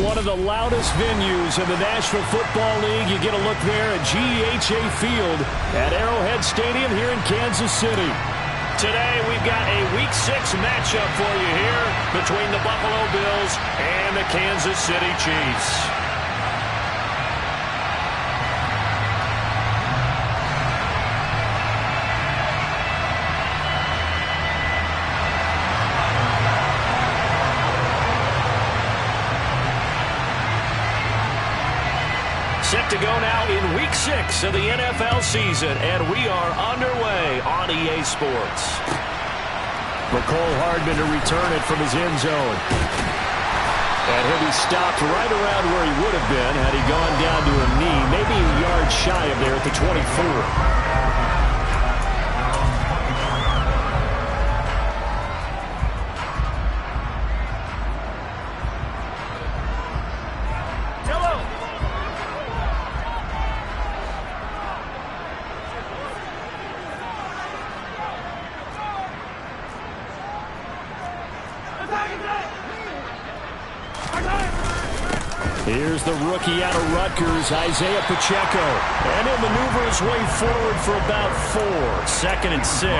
one of the loudest venues in the National Football League. You get a look there at GEHA Field at Arrowhead Stadium here in Kansas City. Today we've got a Week 6 matchup for you here between the Buffalo Bills and the Kansas City Chiefs. Set to go now in Week 6 of the NFL season, and we are underway on EA Sports. McCole Hardman to return it from his end zone. And he'll be stopped right around where he would have been had he gone down to a knee, maybe a yard shy of there at the 24. Here's the rookie out of Rutgers, Isaiah Pacheco. And he'll maneuver his way forward for about 4. 2nd and 6.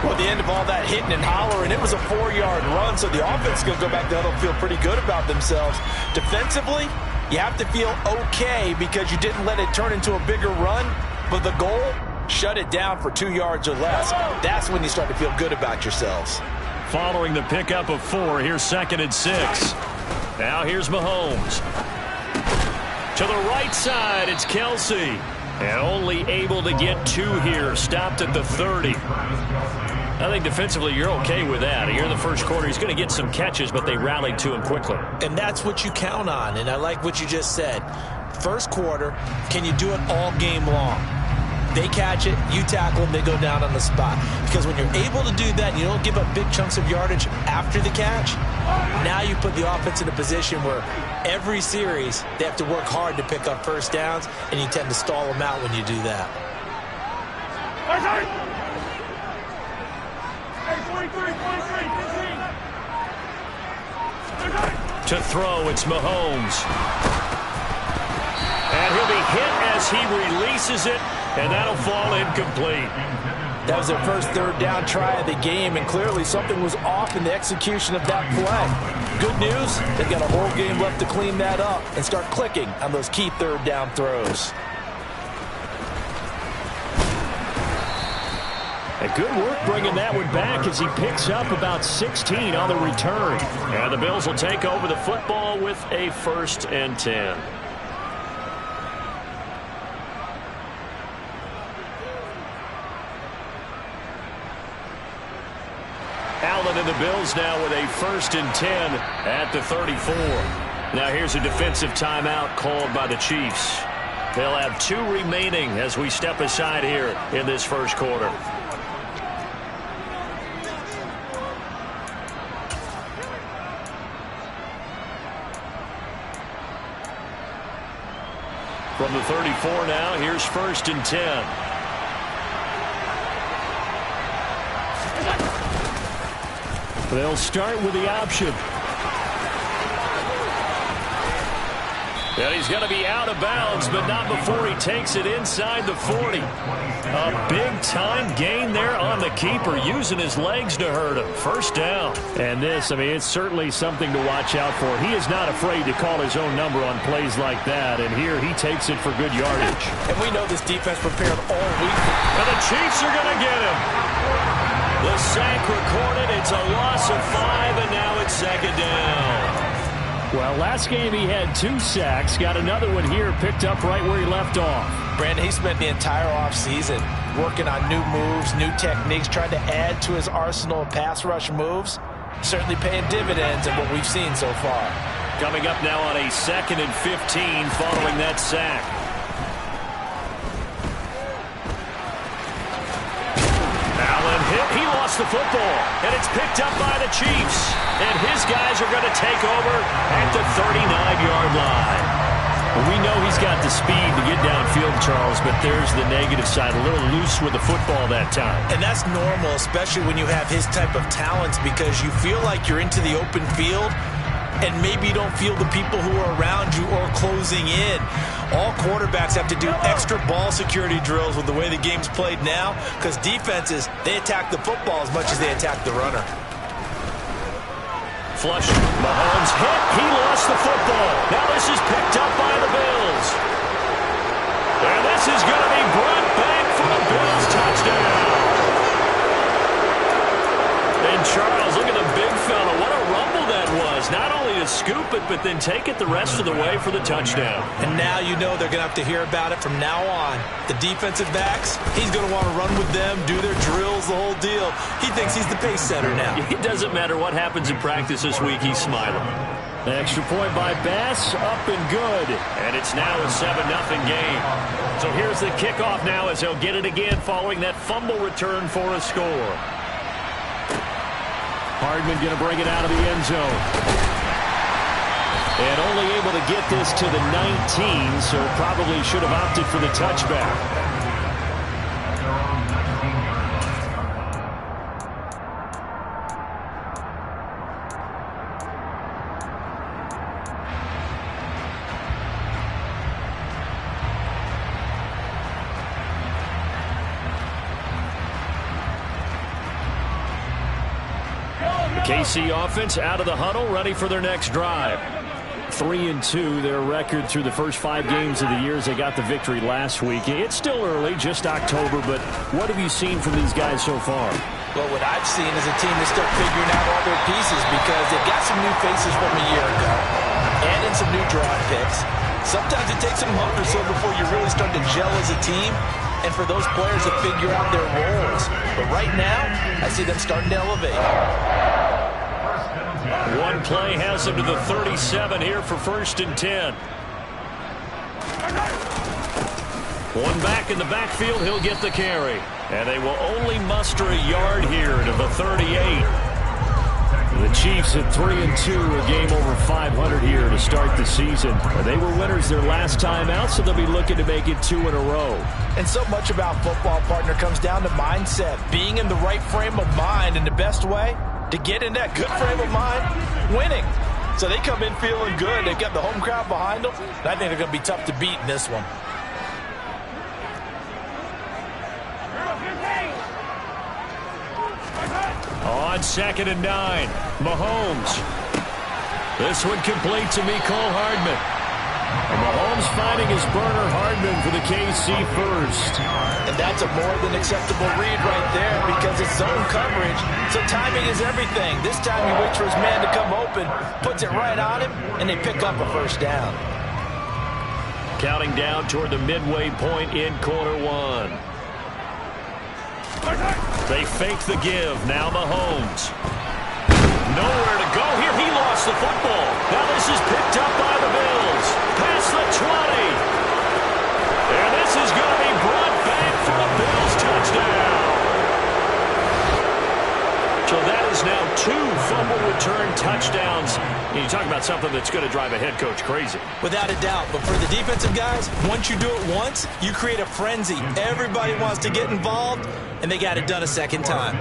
Well, at the end of all that hitting and hollering, it was a 4-yard run, so the offense is going to go back there and feel pretty good about themselves. Defensively, you have to feel okay because you didn't let it turn into a bigger run, but the goal, shut it down for 2 yards or less. That's when you start to feel good about yourselves. Following the pickup of 4, here's 2nd and 6. Now here's Mahomes. To the right side, it's Kelsey. And only able to get 2 here. Stopped at the 30. I think defensively you're okay with that. Here in the first quarter, he's going to get some catches, but they rallied to him quickly. And that's what you count on, and I like what you just said. First quarter, can you do it all game long? They catch it, you tackle them, they go down on the spot. Because when you're able to do that, you don't give up big chunks of yardage after the catch, now you put the offense in a position where every series they have to work hard to pick up first downs, and you tend to stall them out when you do that. To throw, it's Mahomes. And he'll be hit as he releases it, and that'll fall incomplete. That was their first 3rd down try of the game, and clearly something was off in the execution of that play. Good news, they've got a whole game left to clean that up and start clicking on those key 3rd down throws. A good work bringing that one back as he picks up about 16 on the return. And the Bills will take over the football with a 1st and 10. Allen and the Bills now with a 1st and 10 at the 34. Now here's a defensive timeout called by the Chiefs. They'll have 2 remaining as we step aside here in this first quarter. From the 34 now, here's 1st and 10. They'll start with the option. And he's going to be out of bounds, but not before he takes it inside the 40. A big-time gain there on the keeper, using his legs to hurt him. 1st down. And this, I mean, it's certainly something to watch out for. He is not afraid to call his own number on plays like that, and here he takes it for good yardage. And we know this defense prepared all week. And the Chiefs are going to get him. The sack recorded. It's a loss of 5, and now it's 2nd down. Well, last game he had 2 sacks. Got another one here, picked up right where he left off. Brandon, he spent the entire offseason working on new moves, new techniques, trying to add to his arsenal of pass rush moves. Certainly paying dividends in what we've seen so far. Coming up now on a 2nd and 15 following that sack. Allen hit. He lost the football, and it's picked up by the Chiefs. And his guys are going to take over at the 39-yard line. Well, we know he's got the speed to get downfield, Charles, but there's the negative side. A little loose with the football that time. And that's normal, especially when you have his type of talents, because you feel like you're into the open field, and maybe you don't feel the people who are around you or closing in. All quarterbacks have to do extra ball security drills with the way the game's played now, because defenses, they attack the football as much as they attack the runner. Flush. Mahomes hit. He lost the football. Now this is picked up by the Bills. And this is going to be brought back for a Bills touchdown. And Charles, look at the big fella. What a rumble that was. Not only to scoop it, but then take it the rest of the way for the touchdown. And now you know they're going to have to hear about it from now on. The defensive backs, he's going to want to run with them, do their drills, the whole deal. He thinks he's the pace setter now. It doesn't matter what happens in practice this week, he's smiling. The extra point by Bass, up and good. And it's now a 7-0 game. So here's the kickoff now as he'll get it again following that fumble return for a score. Hardman going to bring it out of the end zone. And only able to get this to the 19, so probably should have opted for the touchback. KC offense out of the huddle, ready for their next drive. 3-2, their record through the first 5 games of the year as they got the victory last week. It's still early, just October, but what have you seen from these guys so far? Well, what I've seen is a team that's still figuring out all their pieces because they've got some new faces from a year ago and in some new draft picks. Sometimes it takes a month or so before you really start to gel as a team and for those players to figure out their roles. But right now, I see them starting to elevate. One play has him to the 37 here for 1st and 10. One back in the backfield, he'll get the carry. And they will only muster a yard here to the 38. The Chiefs at 3-2, a game over 500 here to start the season. They were winners their last time out, so they'll be looking to make it 2 in a row. And so much about football, partner, comes down to mindset. Being in the right frame of mind, and the best way to get in that good frame of mind, winning. So they come in feeling good. They've got the home crowd behind them. And I think they're going to be tough to beat in this one. On 2nd and 9, Mahomes. This one complete to Mecole Hardman. And Mahomes finding his burner Hardman for the KC first. And that's a more than acceptable read right there because it's zone coverage. So timing is everything. This time he waits for his man to come open, puts it right on him, and they pick up a first down. Counting down toward the midway point in quarter 1. They fake the give. Now Mahomes. Nowhere to go here. He lost the football. Now this is picked up by the Bills. Past the 20. And this is going to be brought back for a Bills touchdown. So that is now 2 fumble return touchdowns. You talk about something that's going to drive a head coach crazy. Without a doubt. But for the defensive guys, once you do it once, you create a frenzy. Everybody wants to get involved, and they got it done a second time.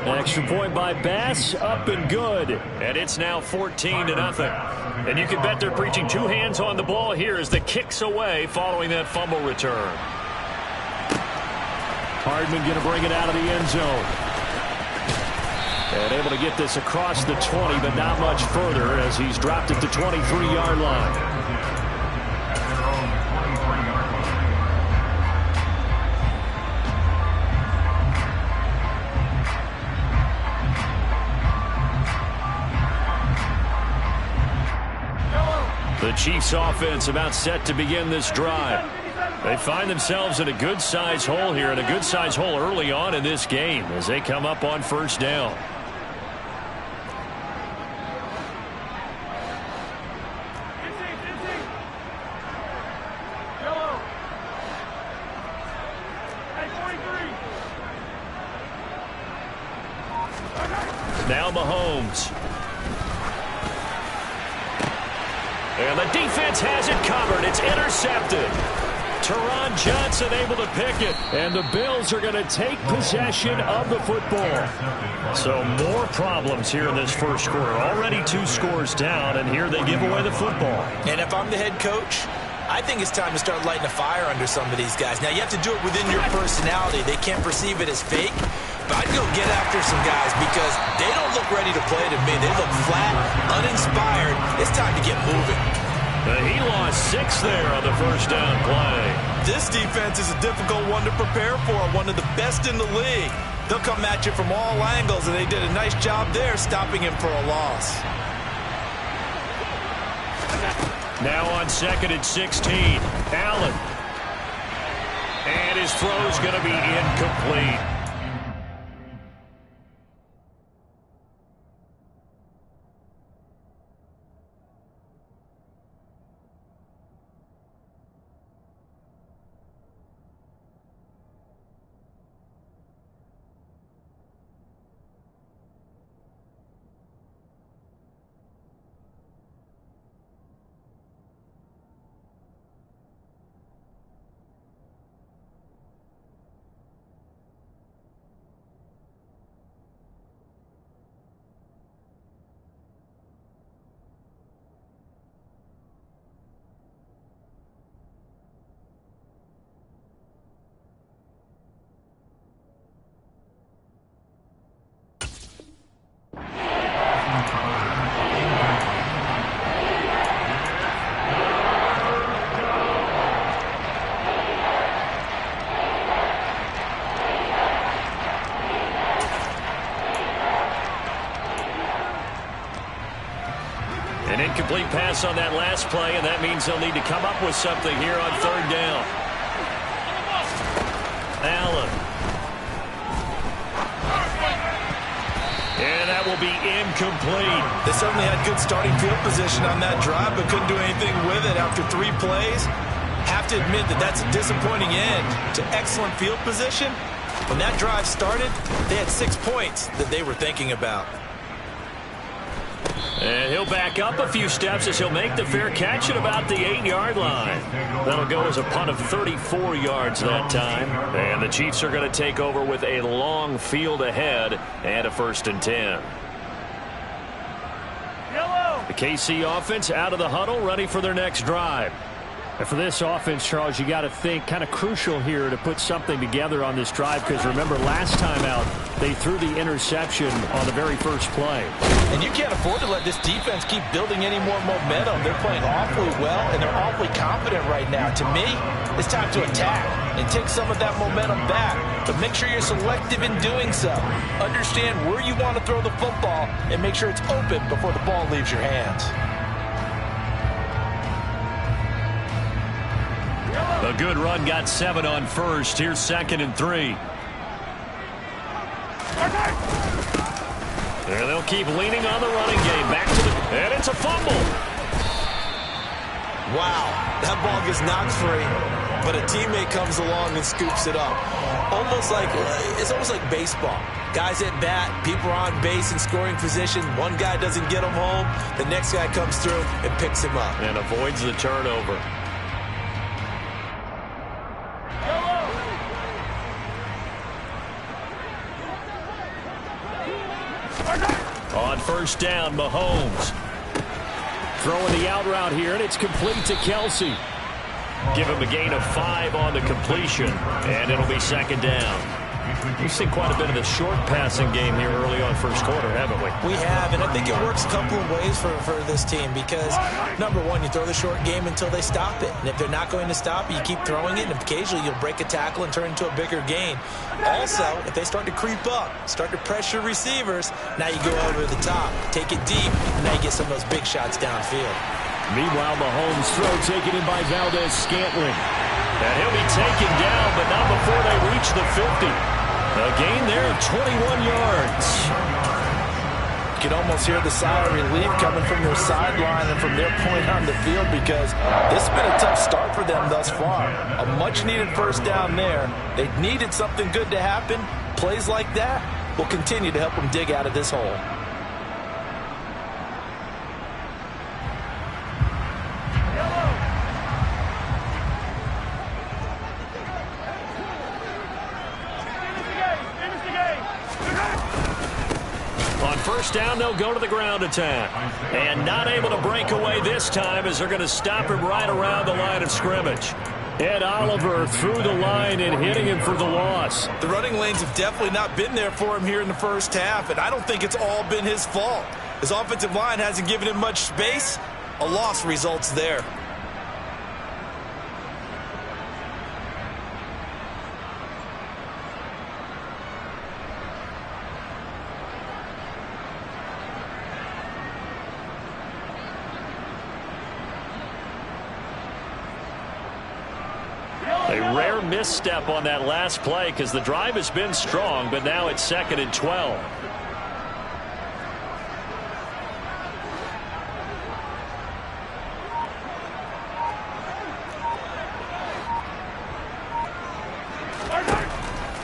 An extra point by Bass, up and good. And it's now 14-0. And you can bet they're preaching 2 hands on the ball here as the kick's away following that fumble return. Hardman going to bring it out of the end zone. And able to get this across the 20, but not much further as he's dropped at the 23-yard line. The Chiefs offense about set to begin this drive. They find themselves in a good-size hole here, and a good-size hole early on in this game as they come up on first down. Now Mahomes. And the defense has it covered. It's intercepted. Teron Johnson able to pick it. And the Bills are going to take possession of the football. So more problems here in this first quarter. Already 2 scores down, and here they give away the football. And if I'm the head coach, I think it's time to start lighting a fire under some of these guys. Now, you have to do it within your personality. They can't perceive it as fake. But I'd go get after some guys because they don't look ready to play to me. They look flat, uninspired. It's time to get moving. He lost 6 there on the first down play. This defense is a difficult one to prepare for, one of the best in the league. They'll come at you from all angles, and they did a nice job there stopping him for a loss. Now on 2nd and 16, Allen. And his throw's going to be incomplete. An incomplete pass on that last play, and that means they'll need to come up with something here on 3rd down. Allen. And that will be incomplete. They certainly had good starting field position on that drive, but couldn't do anything with it after 3 plays. Have to admit that that's a disappointing end to excellent field position. When that drive started, they had 6 points that they were thinking about. And he'll back up a few steps as he'll make the fair catch at about the 8-yard line. That'll go as a punt of 34 yards that time. And the Chiefs are going to take over with a long field ahead and a 1st and 10. The KC offense out of the huddle, ready for their next drive. And for this offense, Charles, you got to think kind of crucial here to put something together on this drive, because remember last time out they threw the interception on the very first play. And you can't afford to let this defense keep building any more momentum. They're playing awfully well, and they're awfully confident right now. To me, it's time to attack and take some of that momentum back. But make sure you're selective in doing so. Understand where you want to throw the football and make sure it's open before the ball leaves your hands. A good run got 7 on first. Here's 2nd and 3. And they'll keep leaning on the running game. Back to the... And it's a fumble. Wow, that ball gets knocked free, but a teammate comes along and scoops it up. It's almost like baseball. Guys at bat, people are on base in scoring position. One guy doesn't get him home. The next guy comes through and picks him up. And avoids the turnover. On 1st down, Mahomes. Throwing the out route here, and it's complete to Kelsey. Give him a gain of 5 on the completion, and it'll be 2nd down. We've seen quite a bit of the short passing game here early on first quarter, haven't we? We have, and I think it works a couple of ways for this team because, number one, you throw the short game until they stop it. And if they're not going to stop it, you keep throwing it, and occasionally you'll break a tackle and turn it into a bigger gain. Also, if they start to creep up, start to pressure receivers, now you go over the top, take it deep, and now you get some of those big shots downfield. Meanwhile, Mahomes' throw taken in by Valdez-Scantling. And he'll be taken down, but not before they reach the 50. A gain there of 21 yards. You can almost hear the sigh of relief coming from their sideline and from their point on the field because this has been a tough start for them thus far. A much-needed first down there. They needed something good to happen. Plays like that will continue to help them dig out of this hole. On first down, they'll go to the ground attack. And not able to break away this time as they're going to stop him right around the line of scrimmage. Ed Oliver through the line and hitting him for the loss. The running lanes have definitely not been there for him here in the first half, and I don't think it's all been his fault. His offensive line hasn't given him much space. A loss results there. A rare misstep on that last play because the drive has been strong, but now it's 2nd and 12.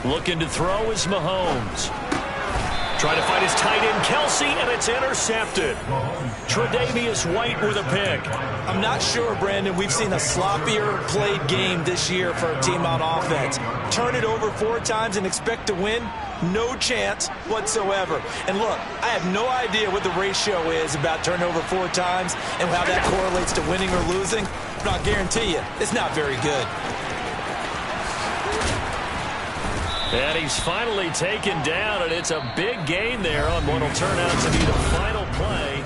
Looking to throw is Mahomes. Trying to find his tight end, Kelsey, and it's intercepted. Tre'Davious White with a pick. I'm not sure, Brandon, we've seen a sloppier played game this year for a team on offense. Turn it over 4 times and expect to win? No chance whatsoever. And look, I have no idea what the ratio is about turnover 4 times and how that correlates to winning or losing. But I'll guarantee you, it's not very good. And he's finally taken down, and it's a big gain there on what will turn out to be the final play.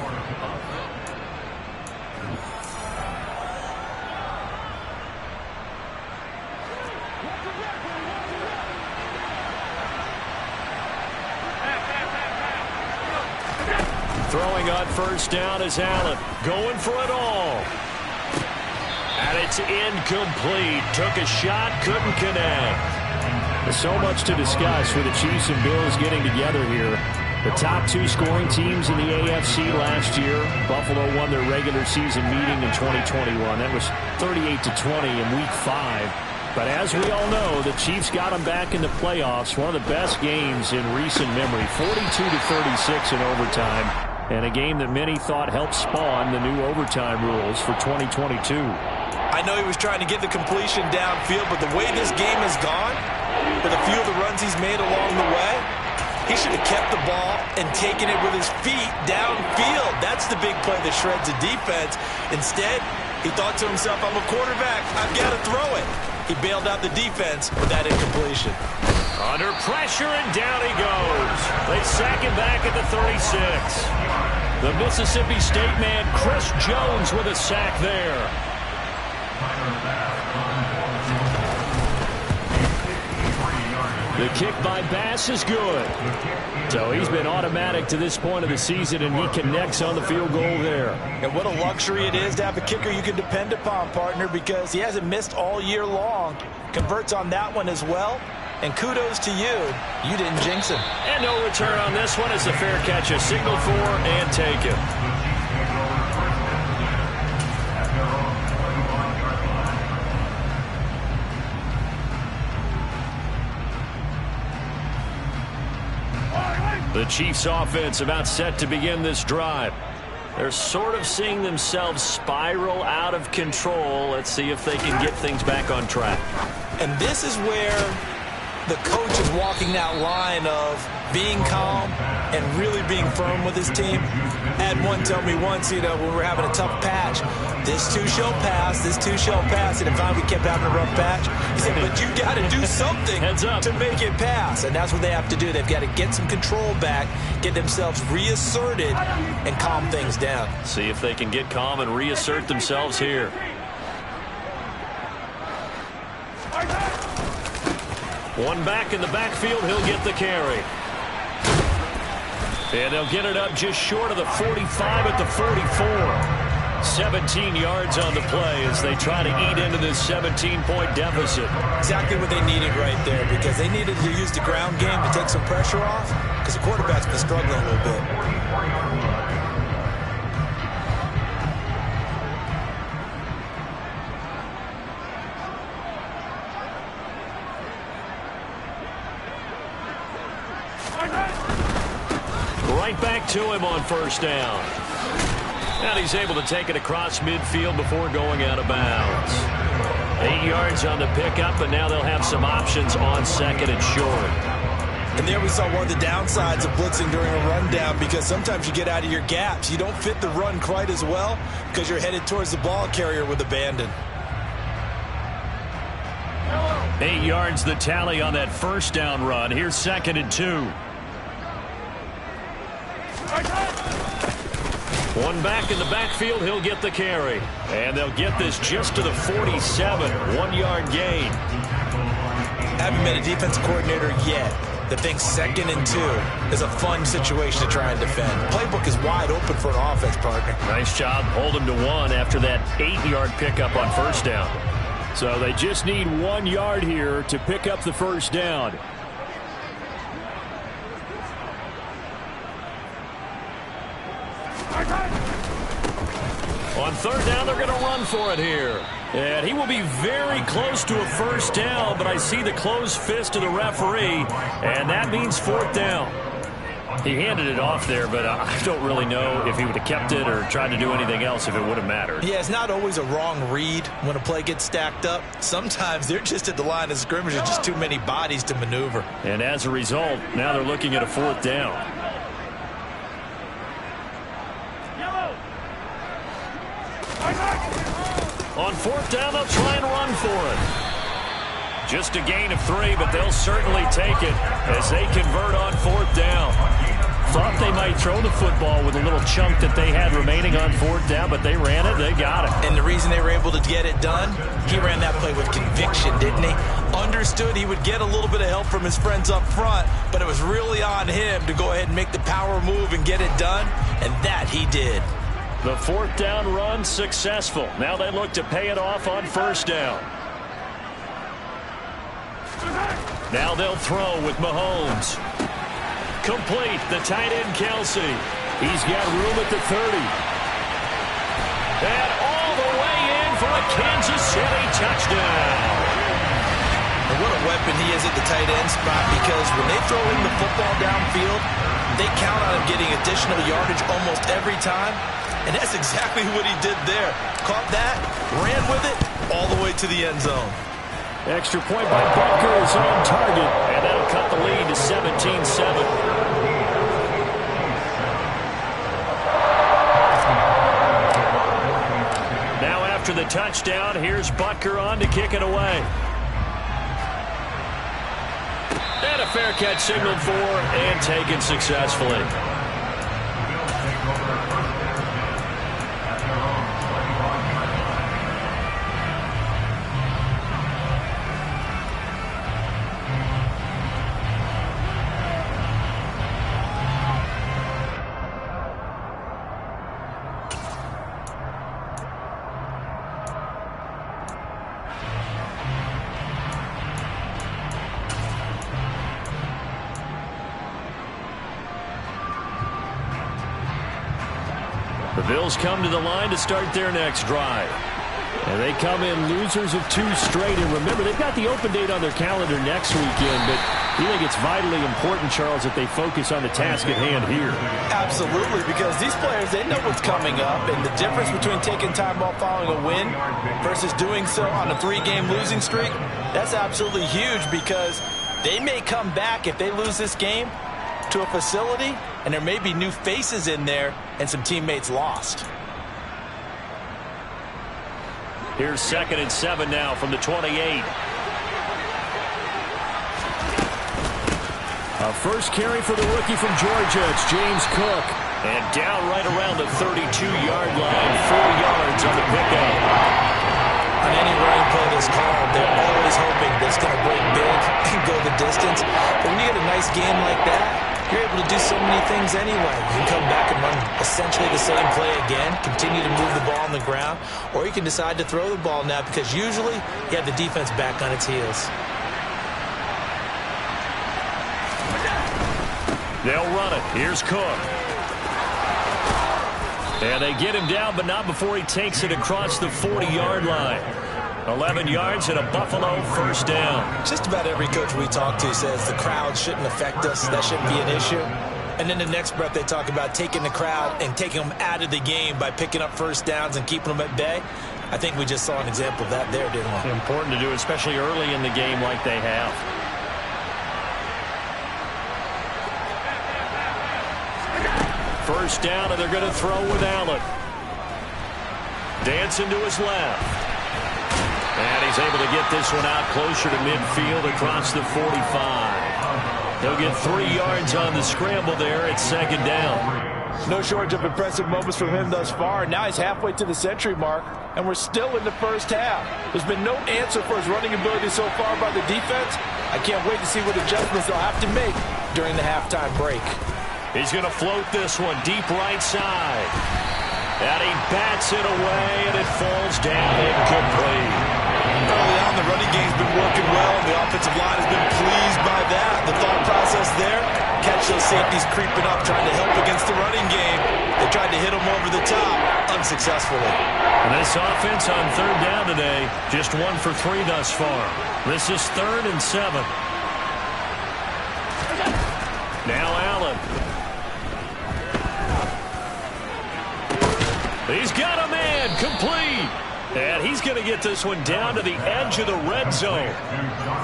Throwing on first down is Allen. Going for it all. And it's incomplete. Took a shot, couldn't connect. So much to discuss with the Chiefs and Bills getting together here. The top 2 scoring teams in the AFC last year. Buffalo won their regular season meeting in 2021. That was 38-20 in Week 5. But as we all know, the Chiefs got them back in the playoffs. One of the best games in recent memory. 42-36 in overtime. And a game that many thought helped spawn the new overtime rules for 2022. I know he was trying to get the completion downfield, but the way this game has gone, with a few of the runs he's made along the way, he should have kept the ball and taken it with his feet downfield. That's the big play that shreds the defense. Instead, he thought to himself, I'm a quarterback, I've got to throw it. He bailed out the defense with that incompletion. Under pressure, and down he goes. They sack him back at the 36. The Mississippi State man, Chris Jones, with a sack there. The kick by Bass is good. So he's been automatic to this point of the season, and he connects on the field goal there. And what a luxury it is to have a kicker you can depend upon, partner, because he hasn't missed all year long. Converts on that one as well. And kudos to you. You didn't jinx him. And no return on this one. It's a fair catch, a signal for and taken. The Chiefs offense about set to begin this drive. They're sort of seeing themselves spiral out of control. Let's see if they can get things back on track. And this is where the coach is walking that line of being calm and really being firm with his team. I had one tell me once, when we were having a tough patch, this too shall pass, this too shall pass. And finally we kept having a rough patch. He said, but you got to do something to make it pass. And that's what they have to do. They've got to get some control back, get themselves reasserted, and calm things down. See if they can get calm and reassert themselves here. One back in the backfield, he'll get the carry. And they'll get it up just short of the 45 at the 44. 17 yards on the play as they try to eat into this 17-point deficit. Exactly what they needed right there, because they needed to use the ground game to take some pressure off, because the quarterback's been struggling a little bit. Right back to him on first down. And he's able to take it across midfield before going out of bounds. 8 yards on the pickup, and now they'll have some options on second and short. And there we saw one of the downsides of blitzing during a rundown, because sometimes you get out of your gaps. You don't fit the run quite as well because you're headed towards the ball carrier with abandon. 8 yards the tally on that first down run. Here's 2nd and 2. One back in the backfield, he'll get the carry. And they'll get this just to the 47, 1-yard gain. Haven't been a defensive coordinator yet that thinks 2nd and 2 is a fun situation to try and defend. Playbook is wide open for an offense, partner. Nice job, hold him to 1 after that 8-yard pickup on first down. So they just need 1 yard here to pick up the first down. On 3rd down, they're going to run for it here. And he will be very close to a first down, but I see the closed fist of the referee, and that means 4th down. He handed it off there, but I don't really know if he would have kept it or tried to do anything else if it would have mattered. Yeah, it's not always a wrong read when a play gets stacked up. Sometimes they're just at the line of scrimmage and just too many bodies to maneuver. And as a result, now they're looking at a 4th down. On 4th down, they'll try and run for it. Just a gain of 3, but they'll certainly take it as they convert on 4th down. Thought they might throw the football with a little chunk that they had remaining on 4th down, but they ran it, they got it. And the reason they were able to get it done, he ran that play with conviction, didn't he? Understood he would get a little bit of help from his friends up front, but it was really on him to go ahead and make the power move and get it done, and that he did. The 4th down run successful. Now they look to pay it off on 1st down. Now they'll throw with Mahomes. Complete, the tight end Kelsey. He's got room at the 30. And all the way in for a Kansas City touchdown. And what a weapon he is at the tight end spot, because when they throw him the football downfield, they count on him getting additional yardage almost every time. And that's exactly what he did there. Caught that, ran with it, all the way to the end zone. Extra point by Butker is on target. And that'll cut the lead to 17-7. Now after the touchdown, here's Butker on to kick it away. And a fair catch signaled for and taken successfully. The Bills come to the line to start their next drive. And they come in losers of 2 straight. And remember, they've got the open date on their calendar next weekend. But you think it's vitally important, Charles, that they focus on the task at hand here? Absolutely, because these players, they know what's coming up. And the difference between taking time off following a win versus doing so on a 3-game losing streak, that's absolutely huge, because they may come back if they lose this game to a facility, and there may be new faces in there and some teammates lost. Here's 2nd and 7 now from the 28. A first carry for the rookie from Georgia. It's James Cook. And down right around the 32-yard line, 4 yards on the pickup. On any running play that's called, they're always hoping that it's going to break big and go the distance. But when you get a nice game like that, you're able to do so many things anyway. You can come back and run essentially the same play again, continue to move the ball on the ground, or you can decide to throw the ball now, because usually you have the defense back on its heels. They'll run it. Here's Cook. And they get him down, but not before he takes it across the 40-yard line. 11 yards and a Buffalo first down. Just about every coach we talk to says the crowd shouldn't affect us. That shouldn't be an issue. And then the next breath they talk about taking the crowd and taking them out of the game by picking up first downs and keeping them at bay. I think we just saw an example of that there, didn't we? Important to do, especially early in the game like they have. First down, and they're going to throw with Allen. Dancing to his left. And he's able to get this one out closer to midfield across the 45. He'll get 3 yards on the scramble there at second down. No shortage of impressive moments from him thus far. Now he's halfway to the century mark, and we're still in the first half. There's been no answer for his running ability so far by the defense. I can't wait to see what adjustments they'll have to make during the halftime break. He's going to float this one deep right side. And he bats it away, and it falls down incomplete. Early on, the running game's been working well, and the offensive line has been pleased by that. The thought process there, catch those safeties creeping up, trying to help against the running game. They tried to hit them over the top, unsuccessfully. And this offense on third down today, just 1 for 3 thus far. This is 3rd and 7. Now Allen. He's got a man, complete. And he's going to get this one down to the edge of the red zone.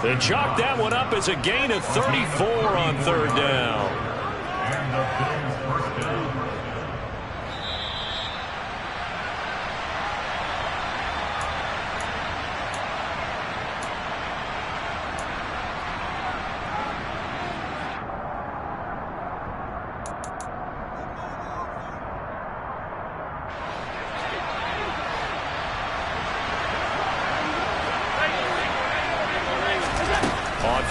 They chalk that one up as a gain of 34 on third down.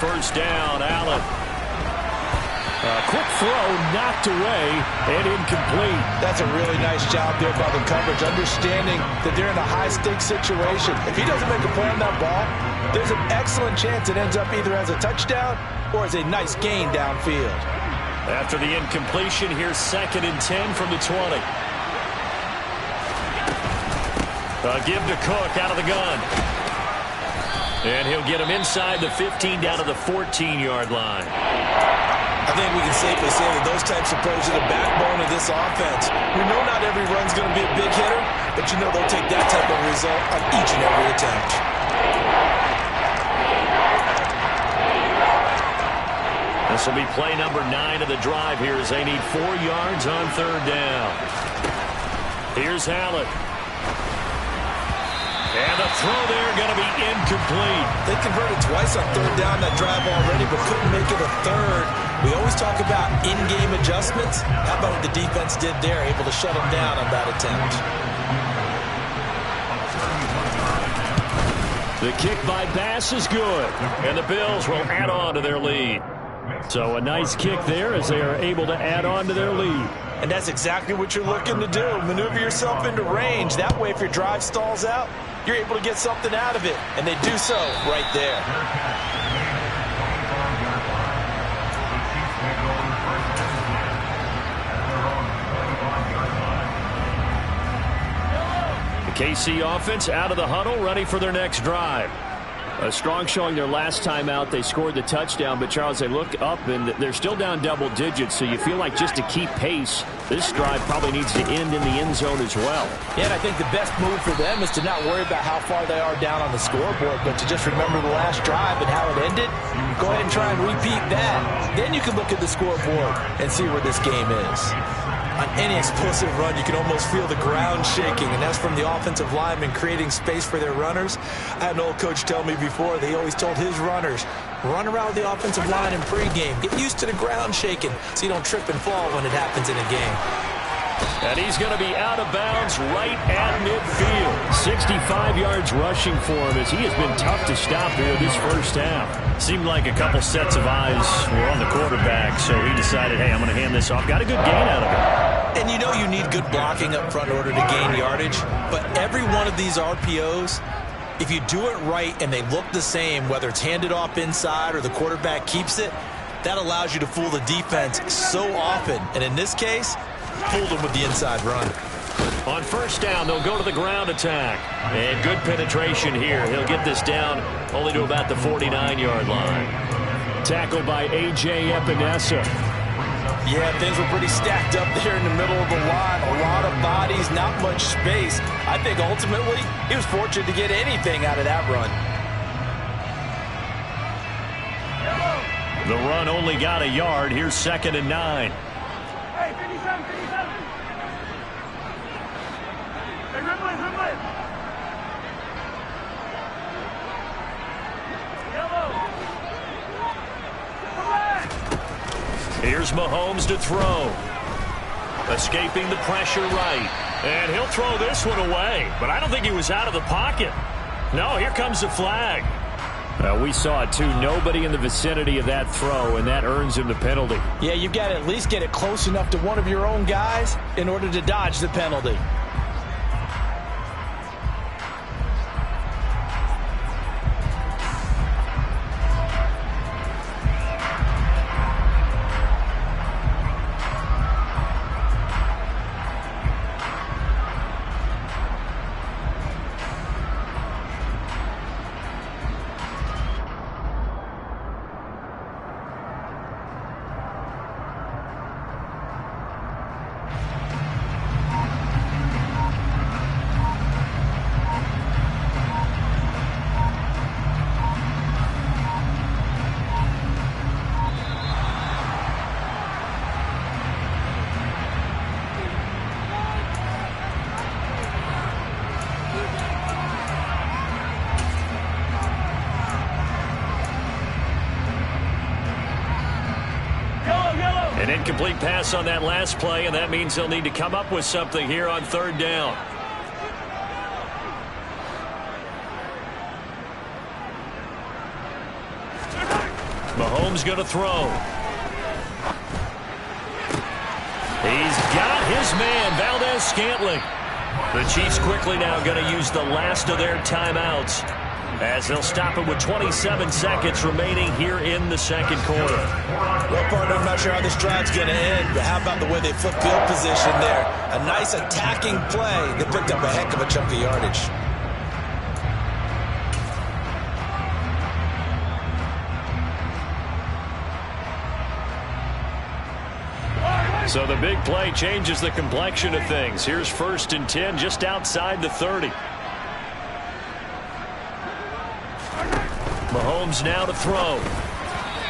First down, Allen. Quick throw, knocked away, and incomplete. That's a really nice job there by the coverage, understanding that they're in a high-stakes situation. If he doesn't make a play on that ball, there's an excellent chance it ends up either as a touchdown or as a nice gain downfield. After the incompletion, here's 2nd and 10 from the 20. Give to Cook out of the gun. And he'll get him inside the 15 down to the 14-yard line. I think we can safely say that those types of plays are the backbone of this offense. We know not every run's going to be a big hitter, but you know they'll take that type of result on each and every attempt. This will be play number 9 of the drive here as they need 4 yards on third down. Here's Allen. And the throw there going to be incomplete. They converted twice on third down that drive already, but couldn't make it a third. We always talk about in-game adjustments. How about what the defense did there, able to shut them down on that attempt? The kick by Bass is good, and the Bills will add on to their lead. So a nice kick there as they are able to add on to their lead. And that's exactly what you're looking to do. Maneuver yourself into range. That way, if your drive stalls out, you're able to get something out of it. And they do so right there. The KC offense out of the huddle, ready for their next drive. A strong showing their last time out. They scored the touchdown, but, Charles, they look up, and they're still down double digits, so you feel like just to keep pace, this drive probably needs to end in the end zone as well. Yeah, and I think the best move for them is to not worry about how far they are down on the scoreboard, but to just remember the last drive and how it ended. Go ahead and try and repeat that. Then you can look at the scoreboard and see where this game is. On any explosive run, you can almost feel the ground shaking, and that's from the offensive linemen creating space for their runners. I had an old coach tell me before, they always told his runners, run around with the offensive line in pregame. Get used to the ground shaking so you don't trip and fall when it happens in a game. And he's going to be out of bounds right at midfield. 65 yards rushing for him as he has been tough to stop here this first half. Seemed like a couple sets of eyes were on the quarterback, so he decided, hey, I'm going to hand this off. Got a good gain out of it. And you know you need good blocking up front in order to gain yardage, but every one of these RPOs, if you do it right and they look the same, whether it's handed off inside or the quarterback keeps it, that allows you to fool the defense so often. And in this case, fooled them with the inside run. On first down, they'll go to the ground attack. And good penetration here. He'll get this down only to about the 49-yard line. Tackled by A.J. Epinesa. Yeah, things were pretty stacked up there in the middle of the line. A lot of bodies, not much space. I think ultimately he was fortunate to get anything out of that run. The run only got a yard. Here's 2nd and 9. Hey, 57, 57. Hey, red light. Yellow. Here's Mahomes to throw. Escaping the pressure right. And he'll throw this one away. But I don't think he was out of the pocket. No, here comes the flag. We saw it, too. Nobody in the vicinity of that throw, and that earns him the penalty. Yeah, you've got to at least get it close enough to one of your own guys in order to dodge the penalty. An incomplete pass on that last play, and that means they'll need to come up with something here on third down. Mahomes going to throw. He's got his man, Valdez-Scantling. The Chiefs quickly now going to use the last of their timeouts as they'll stop it with 27 seconds remaining here in the second quarter. Well, partner, I'm not sure how this drive's going to end, but how about the way they flip field position there? A nice attacking play. They picked up a heck of a chunk of yardage. So the big play changes the complexion of things. Here's 1st and 10 just outside the 30. Mahomes now to throw.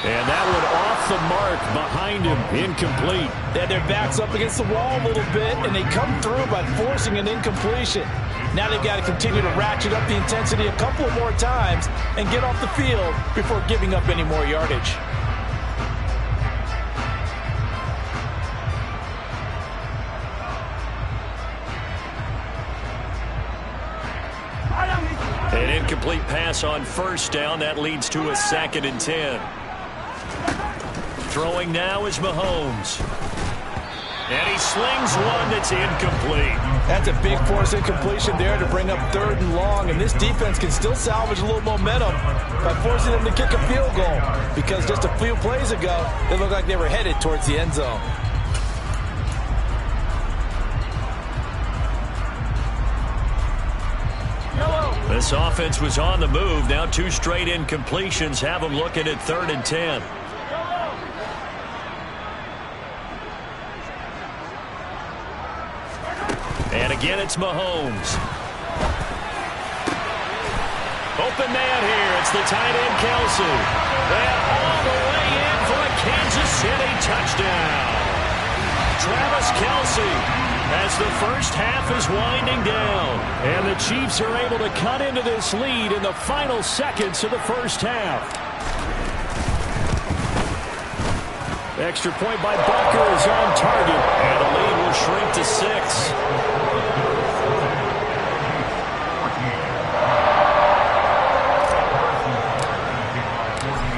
And that one off the mark behind him. Incomplete. Yeah, their back's up against the wall a little bit, and they come through by forcing an incompletion. Now they've got to continue to ratchet up the intensity a couple of more times and get off the field before giving up any more yardage. An incomplete pass on 1st down. That leads to a 2nd and 10. Throwing now is Mahomes. And he slings one that's incomplete. That's a big force incompletion there to bring up 3rd and long. And this defense can still salvage a little momentum by forcing them to kick a field goal. Because just a few plays ago, they looked like they were headed towards the end zone. This offense was on the move. Now 2 straight incompletions have them looking at 3rd and 10. And again, it's Mahomes. Open man here. It's the tight end, Kelsey. And all the way in for a Kansas City touchdown. Travis Kelsey, as the first half is winding down. And the Chiefs are able to cut into this lead in the final seconds of the first half. Extra point by Butker is on target. And the lead will shrink to 6.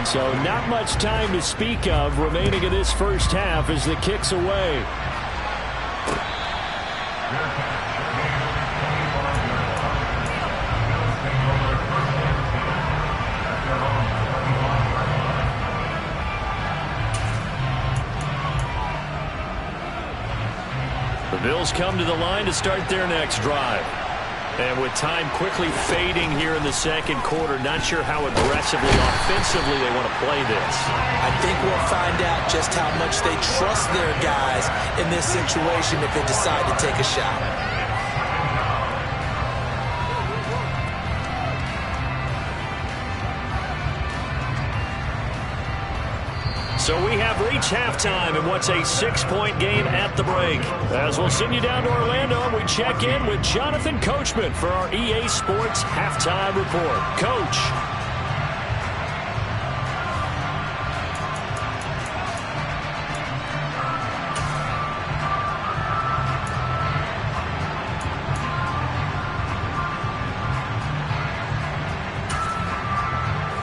So not much time to speak of remaining in this first half as the kick's away. The Bills come to the line to start their next drive. And with time quickly fading here in the second quarter, not sure how aggressively, offensively they want to play this. I think we'll find out just how much they trust their guys in this situation if they decide to take a shot. So we have reached halftime in what's a 6-point game at the break. As we'll send you down to Orlando, and we check in with Jonathan Coachman for our EA Sports Halftime Report. Coach.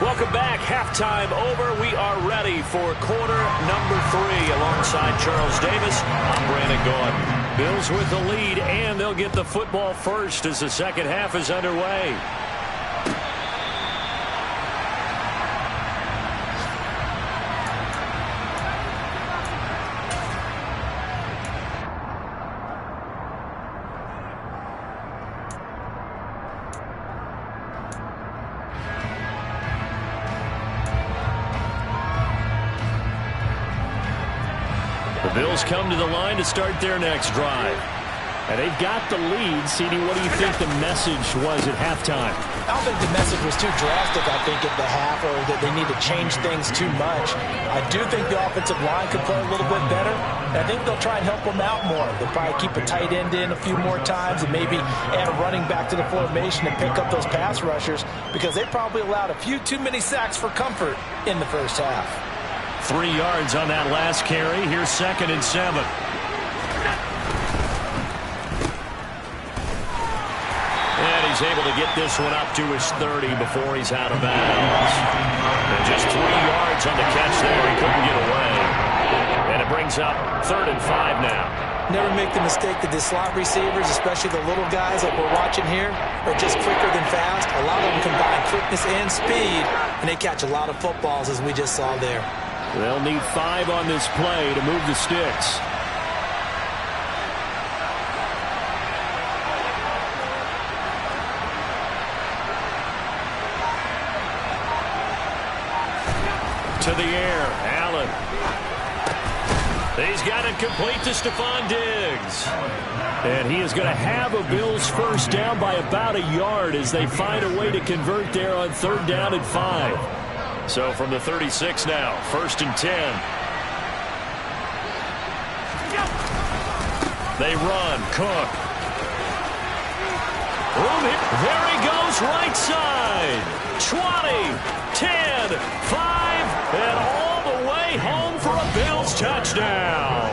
Welcome back. Halftime over. We are ready for quarter number 3. Alongside Charles Davis, I'm Brandon Gaudin. Bills with the lead, and they'll get the football first as the second half is underway. The Bills come to the line to start their next drive. And they've got the lead. CD, what do you think the message was at halftime? I don't think the message was too drastic, I think, at the half, or that they need to change things too much. I do think the offensive line could play a little bit better. I think they'll try and help them out more. They'll probably keep a tight end in a few more times and maybe add a running back to the formation and pick up those pass rushers, because they probably allowed a few too many sacks for comfort in the first half. 3 yards on that last carry. Here's 2nd and 7. And he's able to get this one up to his 30 before he's out of bounds. And just 3 yards on the catch there. He couldn't get away. And it brings up 3rd and 5 now. Never make the mistake that the slot receivers, especially the little guys like we're watching here, are just quicker than fast. A lot of them combine quickness and speed, and they catch a lot of footballs, as we just saw there. They'll need 5 on this play to move the sticks. To the air, Allen. He's got it complete to Stephon Diggs. And he is going to have a Bills first down by about a yard as they find a way to convert there on 3rd down and 5. So from the 36 now, 1st and 10. They run. Cook. There he goes, right side. 20, 10, 5, and all the way home for a Bills touchdown.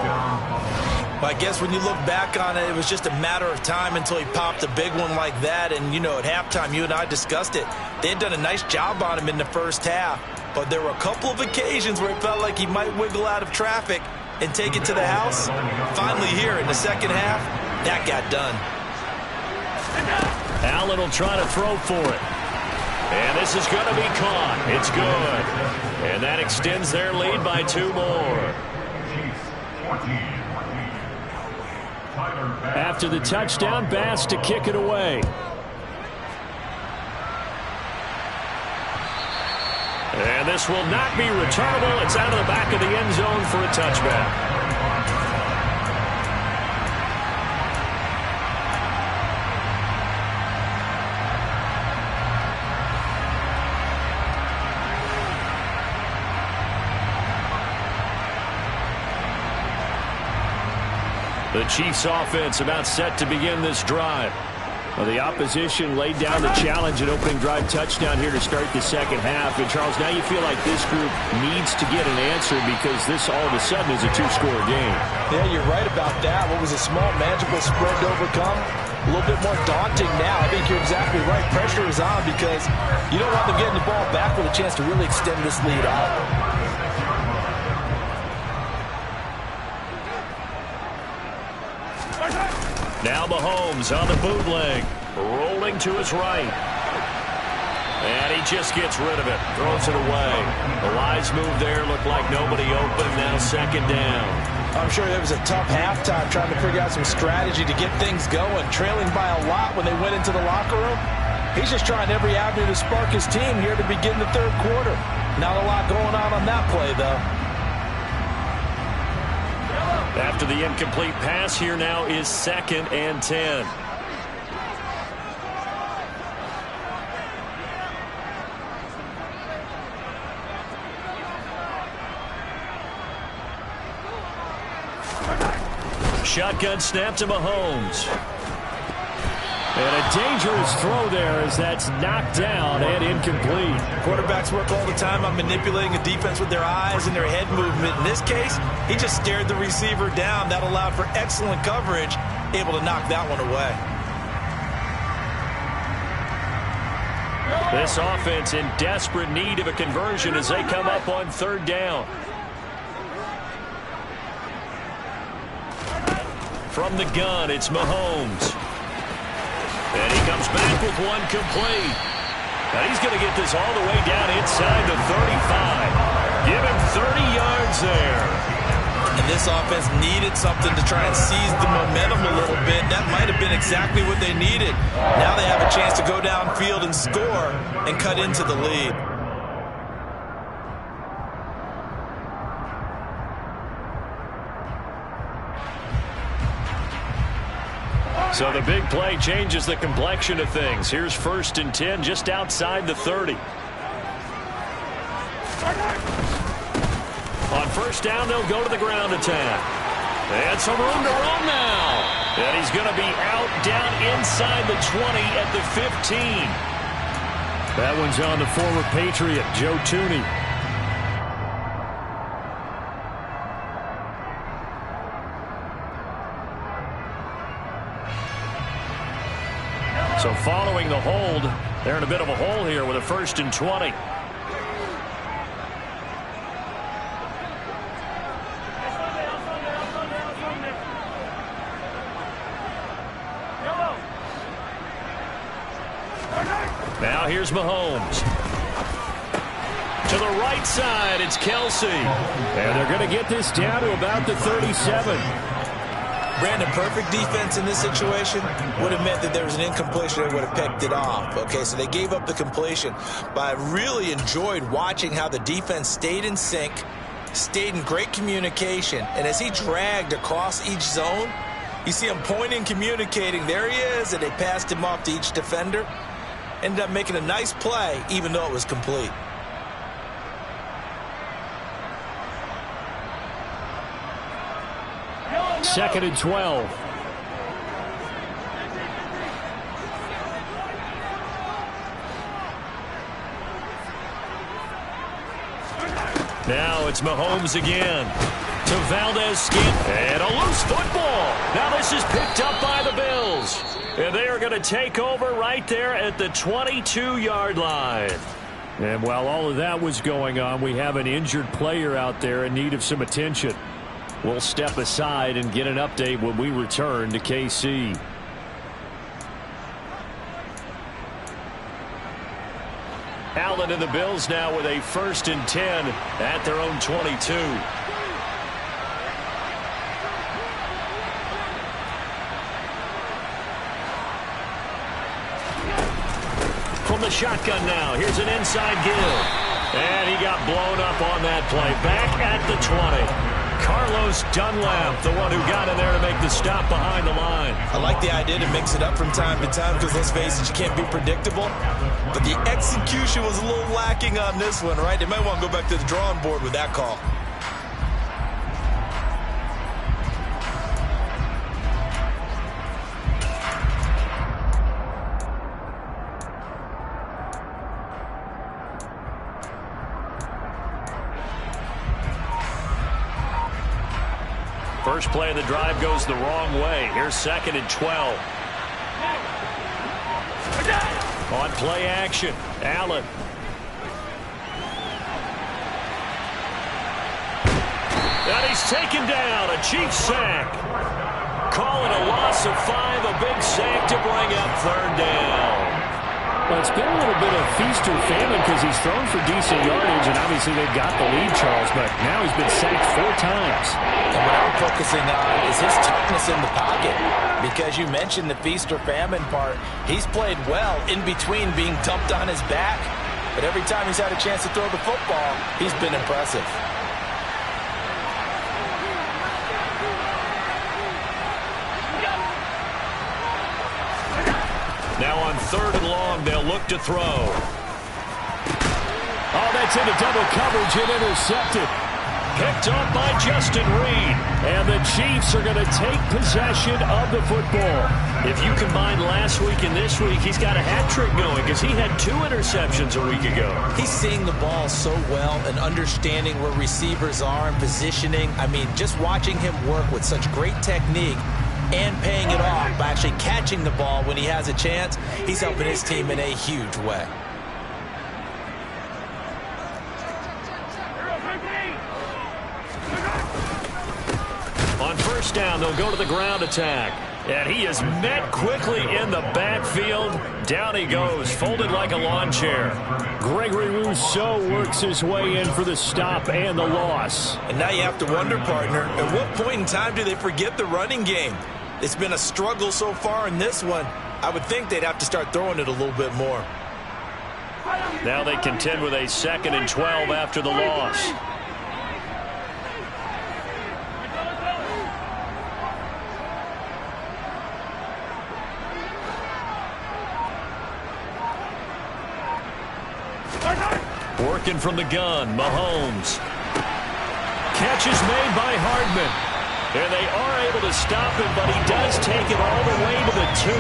I guess when you look back on it, it was just a matter of time until he popped a big one like that. And, you know, at halftime, you and I discussed it. They had done a nice job on him in the first half. But there were a couple of occasions where it felt like he might wiggle out of traffic and take it to the house. Finally here in the second half, that got done. Allen will try to throw for it. And this is going to be caught. It's good. And that extends their lead by 2 more. After the touchdown, Bass to kick it away. And this will not be returnable. It's out of the back of the end zone for a touchback. The Chiefs offense about set to begin this drive. Well, the opposition laid down the challenge at opening drive touchdown here to start the second half. And, Charles, now you feel like this group needs to get an answer because this all of a sudden is a 2-score game. Yeah, you're right about that. What was a small, magical spread to overcome? A little bit more daunting now. I think you're exactly right. Pressure is on because you don't want them getting the ball back with a chance to really extend this lead out. Now Mahomes on the bootleg, rolling to his right. And he just gets rid of it, throws it away. The wise move there, looked like nobody open, now 2nd down. I'm sure it was a tough halftime trying to figure out some strategy to get things going, trailing by a lot when they went into the locker room. He's just trying every avenue to spark his team here to begin the 3rd quarter. Not a lot going on that play, though. After the incomplete pass, here now is 2nd and 10. shotgun snap to Mahomes. And a dangerous throw there as that's knocked down and incomplete. Quarterbacks work all the time on manipulating a defense with their eyes and their head movement. In this case, he just stared the receiver down. That allowed for excellent coverage, able to knock that one away. This offense in desperate need of a conversion as they come up on third down. From the gun, it's Mahomes. And he comes back with one complete. Now he's going to get this all the way down inside the 35. Give him 30 yards there. And this offense needed something to try and seize the momentum a little bit. That might have been exactly what they needed. Now they have a chance to go downfield and score and cut into the lead. So the big play changes the complexion of things. Here's 1st and 10 just outside the 30. On first down, they'll go to the ground attack. And some room to run now. And he's going to be out down inside the 20 at the 15. That one's on the former Patriot, Joe Thuney. So following the hold, they're in a bit of a hole here with a 1st and 20. Now here's Mahomes. To the right side, it's Kelsey. And they're going to get this down to about the 37. Brandon, perfect defense in this situation would have meant that there was an incompletion that would have picked it off. Okay, so they gave up the completion. But I really enjoyed watching how the defense stayed in sync, stayed in great communication. And as he dragged across each zone, you see him pointing, communicating. There he is, and they passed him off to each defender. Ended up making a nice play, even though it was complete. Second and 12. Now it's Mahomes again. To Valdez-Scantling. And a loose football. Now this is picked up by the Bills. And they are going to take over right there at the 22-yard line. And while all of that was going on, we have an injured player out there in need of some attention. We'll step aside and get an update when we return to KC. Allen and the Bills now with a 1st and 10 at their own 22. From the shotgun now, here's an inside give. And he got blown up on that play. Back at the 20. Carlos Dunlap, the one who got in there to make the stop behind the line. I like the idea to mix it up from time to time because, let's face it, you can't be predictable. But the execution was a little lacking on this one, right? They might want to go back to the drawing board with that call. First play of the drive goes the wrong way. Here's 2nd and 12. On play action, Allen. And he's taken down. A Chiefs sack. Call it a loss of 5. A big sack to bring up 3rd down. Well, it's been a little bit of feast or famine because he's thrown for decent yardage, and obviously they've got the lead, Charles, but now he's been sacked 4 times. And what I'm focusing on is his toughness in the pocket, because you mentioned the feast or famine part. He's played well in between being dumped on his back, but every time he's had a chance to throw the football, he's been impressive. Now on 3rd and long, they'll look to throw. Oh, that's into double coverage and intercepted. Picked up by Justin Reed. And the Chiefs are going to take possession of the football. If you combine last week and this week, he's got a hat trick going because he had 2 interceptions a week ago. He's seeing the ball so well and understanding where receivers are and positioning. I mean, just watching him work with such great technique and paying it off by actually catching the ball when he has a chance, he's helping his team in a huge way. On first down, they'll go to the ground attack. And he is met quickly in the backfield. Down he goes, folded like a lawn chair. Gregory Rousseau works his way in for the stop and the loss. And now you have to wonder, partner, at what point in time do they forget the running game? It's been a struggle so far in this one. I would think they'd have to start throwing it a little bit more. Now they contend with a 2nd and 12 after the loss. Working from the gun, Mahomes. Catch is made by Hardman. And they are able to stop him, but he does take it all the way to the 2.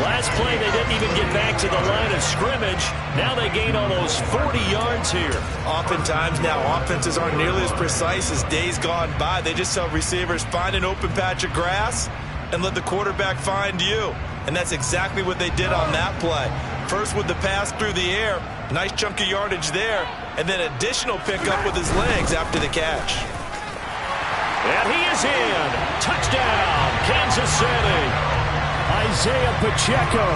Last play, they didn't even get back to the line of scrimmage. Now they gain almost 40 yards here. Oftentimes now, offenses aren't nearly as precise as days gone by. They just tell receivers, find an open patch of grass and let the quarterback find you. And that's exactly what they did on that play. First with the pass through the air, nice chunk of yardage there, and then additional pickup with his legs after the catch. And he is in. Touchdown, Kansas City. Isaiah Pacheco,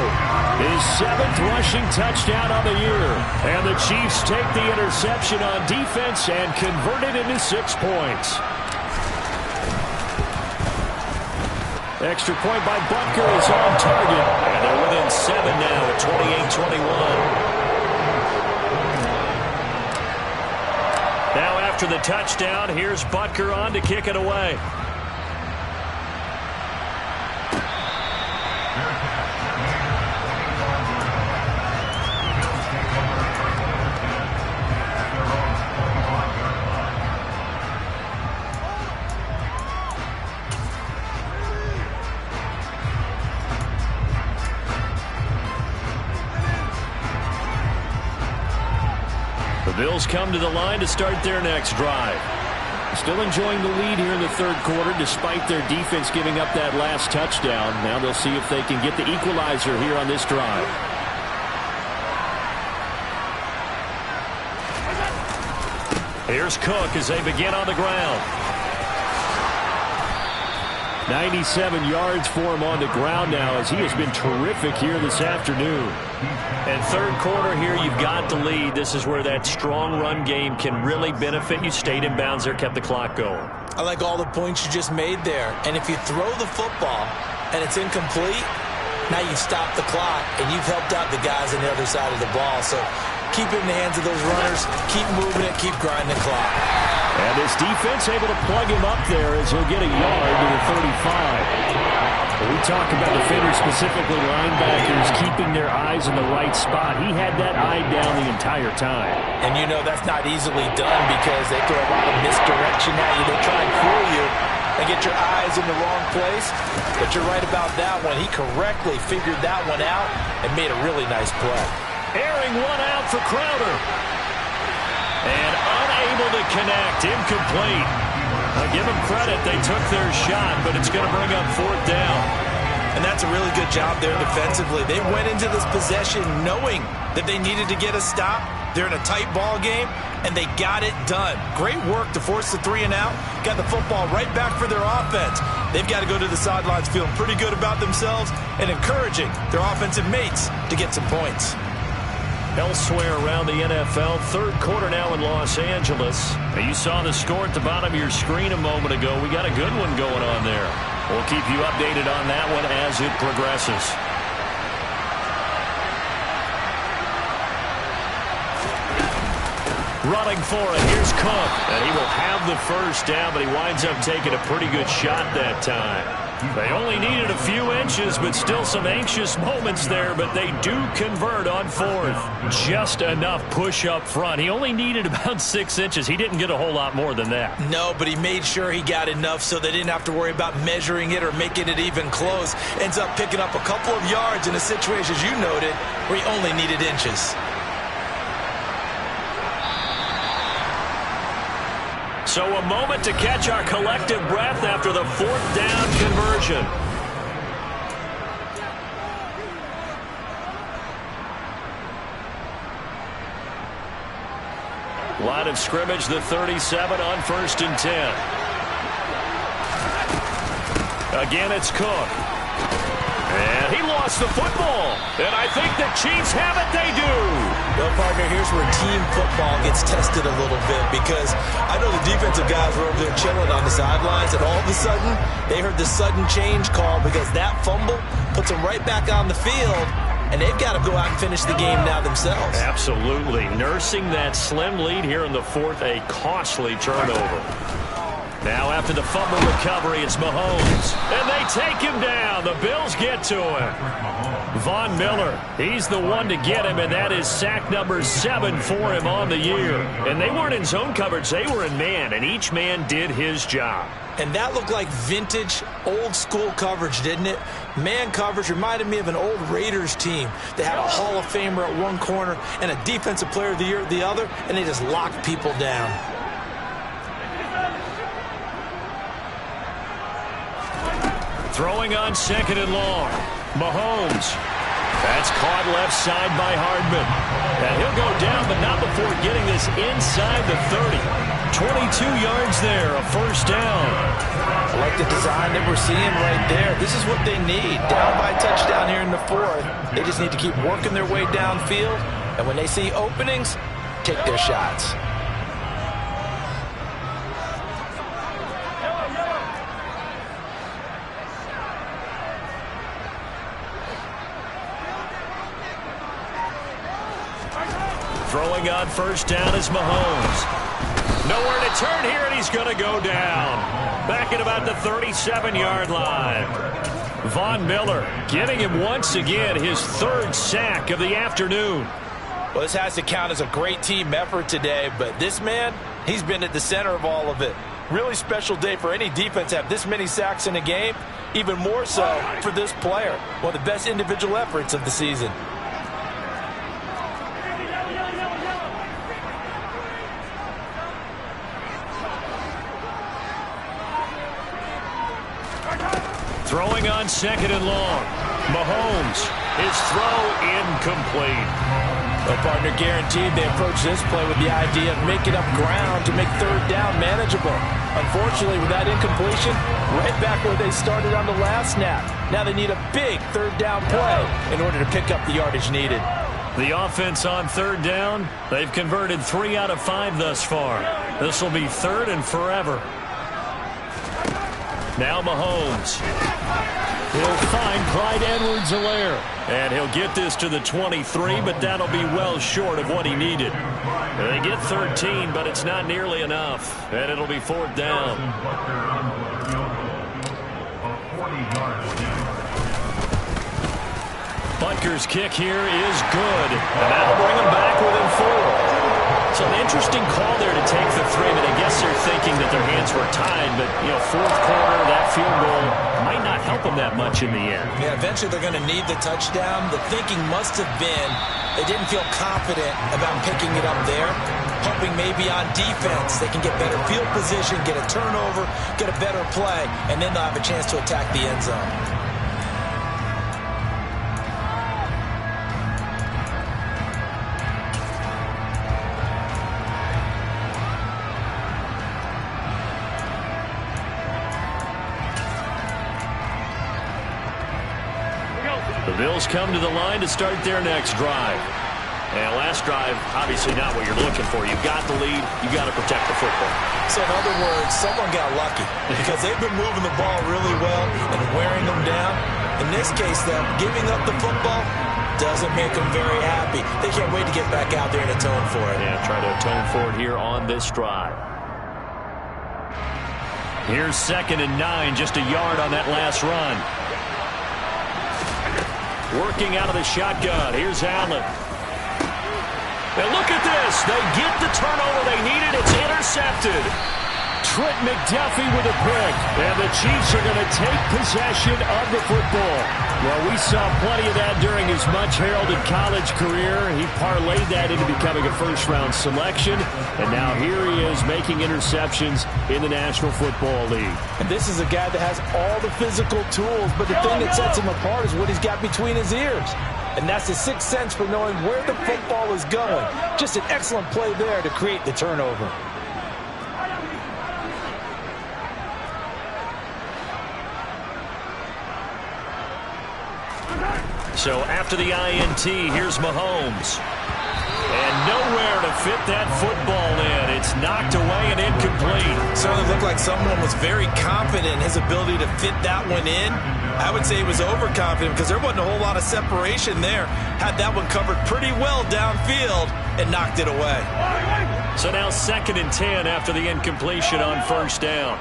his 7th rushing touchdown on the year. And the Chiefs take the interception on defense and convert it into 6 points. Extra point by Butker is on target. And they're within 7 now at 28-21. Now after the touchdown, here's Butker on to kick it away. Bills come to the line to start their next drive. Still enjoying the lead here in the 3rd quarter despite their defense giving up that last touchdown. Now they'll see if they can get the equalizer here on this drive. Here's Cook as they begin on the ground. 97 yards for him on the ground now as he has been terrific here this afternoon. And 3rd quarter here, you've got the lead. This is where that strong run game can really benefit you. Stayed in bounds there, kept the clock going. I like all the points you just made there. And if you throw the football and it's incomplete, now you stop the clock and you've helped out the guys on the other side of the ball. So keep it in the hands of those runners, keep moving it, keep grinding the clock. And this defense able to plug him up there as he'll get a yard to the 35. We talk about defenders, specifically linebackers, keeping their eyes in the right spot. He had that eye down the entire time. And you know that's not easily done because they throw a lot of misdirection at you. They try and fool you and get your eyes in the wrong place. But you're right about that one. He correctly figured that one out and made a really nice play. Airing one out for Crowder. And unable to connect. Incomplete. I give them credit. They took their shot, but it's going to bring up 4th down. And that's a really good job there defensively. They went into this possession knowing that they needed to get a stop. They're in a tight ball game, and they got it done. Great work to force the 3 and out. Got the football right back for their offense. They've got to go to the sidelines feeling pretty good about themselves and encouraging their offensive mates to get some points. Elsewhere around the NFL, 3rd quarter now in Los Angeles. You saw the score at the bottom of your screen a moment ago. We got a good one going on there. We'll keep you updated on that one as it progresses. Running for it. Here's Cook. And he will have the first down, but he winds up taking a pretty good shot that time. They only needed a few inches, but still some anxious moments there, but they do convert on fourth. Just enough push up front. He only needed about 6 inches. He didn't get a whole lot more than that. No, but he made sure he got enough so they didn't have to worry about measuring it or making it even close. Ends up picking up a couple of yards in a situation, as you noted, where he only needed inches. So a moment to catch our collective breath after the fourth down conversion. Line of scrimmage, the 37 on 1st and 10. Again, it's Cook. And he lost the football. And I think the Chiefs have it. They do. Well, partner, here's where team football gets tested a little bit, because I know the defensive guys were over there chilling on the sidelines, and all of a sudden, they heard the sudden change call because that fumble puts them right back on the field, and they've got to go out and finish the game now themselves. Absolutely. Nursing that slim lead here in the fourth, a costly turnover. Now after the fumble recovery, it's Mahomes. And they take him down. The Bills get to him. Von Miller, he's the one to get him, and that is sack number 7 for him on the year. And they weren't in zone coverage. They were in man, and each man did his job. And that looked like vintage, old-school coverage, didn't it? Man coverage reminded me of an old Raiders team. They had a Hall of Famer at one corner and a Defensive Player of the Year at the other, and they just locked people down. Throwing on 2nd and long. Mahomes. That's caught left side by Hardman. And he'll go down, but not before getting this inside the 30. 22 yards there, a first down. I like the design that we're seeing right there. This is what they need. Down by a touchdown here in the fourth. They just need to keep working their way downfield. And when they see openings, take their shots. Throwing on first down is Mahomes. Nowhere to turn here, and he's going to go down. Back at about the 37-yard line. Von Miller getting him once again his 3rd sack of the afternoon. Well, this has to count as a great team effort today, but this man, he's been at the center of all of it. Really special day for any defense to have this many sacks in a game, even more so for this player. One of the best individual efforts of the season. Throwing on 2nd and long. Mahomes, his throw incomplete. Well, partner, guaranteed they approach this play with the idea of making up ground to make 3rd down manageable. Unfortunately, with that incompletion, right back where they started on the last snap. Now they need a big 3rd down play in order to pick up the yardage needed. The offense on 3rd down, they've converted 3 out of 5 thus far. This will be 3rd and forever. Now Mahomes. He'll find Clyde Edwards-Helaire. And he'll get this to the 23, but that'll be well short of what he needed. They get 13, but it's not nearly enough. And it'll be 4th down. Butker's kick here is good. And that'll bring him back within 4. So an interesting call there to take the 3, but I guess they're thinking that their hands were tied. But, you know, 4th quarter, that field goal might not help them that much in the end. Yeah, eventually they're going to need the touchdown. The thinking must have been they didn't feel confident about picking it up there, hoping maybe on defense they can get better field position, get a turnover, get a better play, and then they'll have a chance to attack the end zone. The Bills come to the line to start their next drive. And last drive, obviously not what you're looking for. You've got the lead. You've got to protect the football. So in other words, someone got lucky because they've been moving the ball really well and wearing them down. In this case, though, giving up the football doesn't make them very happy. They can't wait to get back out there and atone for it. Yeah, try to atone for it here on this drive. Here's 2nd and 9, just a yard on that last run. Working out of the shotgun. Here's Allen. And look at this. They get the turnover they needed. It's intercepted. Trent McDuffie with a pick. And the Chiefs are going to take possession of the football. Well, we saw plenty of that during his much-heralded college career. He parlayed that into becoming a first-round selection. And now here he is making interceptions in the National Football League. And this is a guy that has all the physical tools, but the thing that sets him apart is what he's got between his ears. And that's the sixth sense for knowing where the football is going. Just an excellent play there to create the turnover. So after the INT, here's Mahomes. And nowhere to fit that football in. It's knocked away and incomplete. Certainly looked like someone was very confident in his ability to fit that one in. I would say he was overconfident because there wasn't a whole lot of separation there. Had that one covered pretty well downfield and knocked it away. So now 2nd and 10 after the incompletion on 1st down.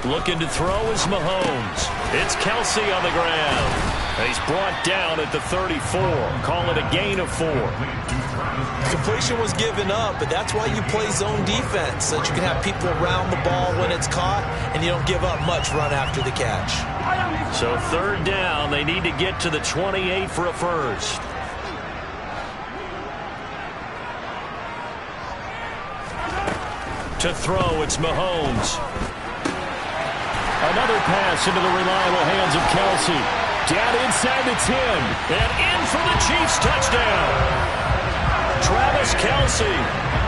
Looking to throw is Mahomes. It's Kelsey on the ground. He's brought down at the 34. Call it a gain of 4. Completion was given up, but that's why you play zone defense, so that you can have people around the ball when it's caught, and you don't give up much run after the catch. So 3rd down, they need to get to the 28 for a first. To throw, it's Mahomes. Another pass into the reliable hands of Kelsey. Down inside the 10. And in for the Chiefs touchdown. Travis Kelsey,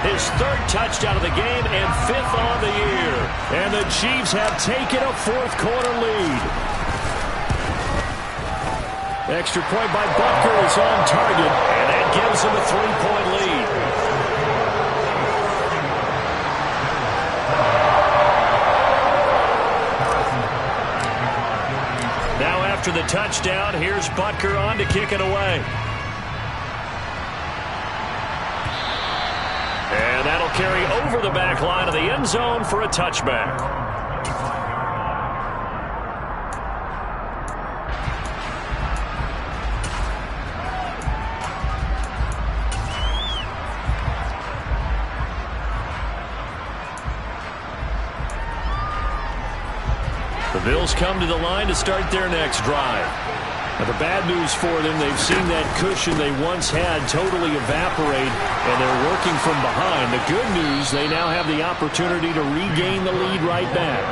his 3rd touchdown of the game and 5th on the year. And the Chiefs have taken a 4th quarter lead. Extra point by Butker is on target. And that gives them a 3-point lead. After the touchdown, here's Butker on to kick it away. And that'll carry over the back line of the end zone for a touchback. The Bills come to the line to start their next drive. Now, the bad news for them, they've seen that cushion they once had totally evaporate, and they're working from behind. The good news, they now have the opportunity to regain the lead right back.